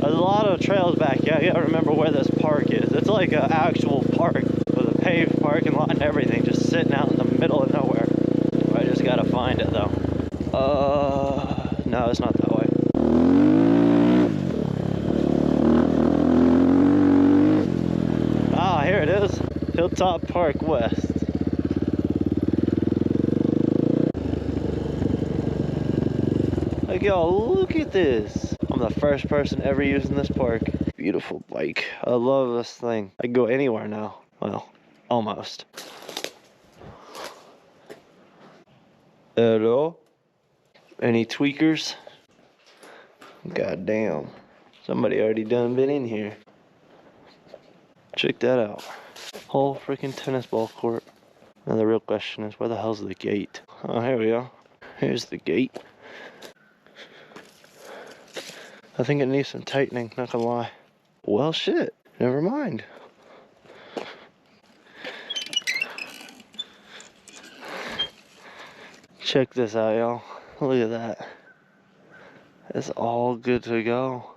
There's a lot of trails back here. I gotta remember where this park is. It's like an actual park with a paved parking lot and everything, just sitting out in the middle of nowhere. I just gotta find it though. No, it's not that way. Ah, here it is. Hilltop Park West. Like, y'all, look at this. I'm the first person ever using this park. Beautiful bike. I love this thing. I can go anywhere now. Well, almost. Hello? Any tweakers? God damn. Somebody already done been in here. Check that out. Whole freaking tennis ball court. Now the real question is, where the hell's the gate? Oh, here we go. Here's the gate. I think it needs some tightening, not gonna lie. Well, shit. Never mind. Check this out, y'all. Look at that. It's all good to go.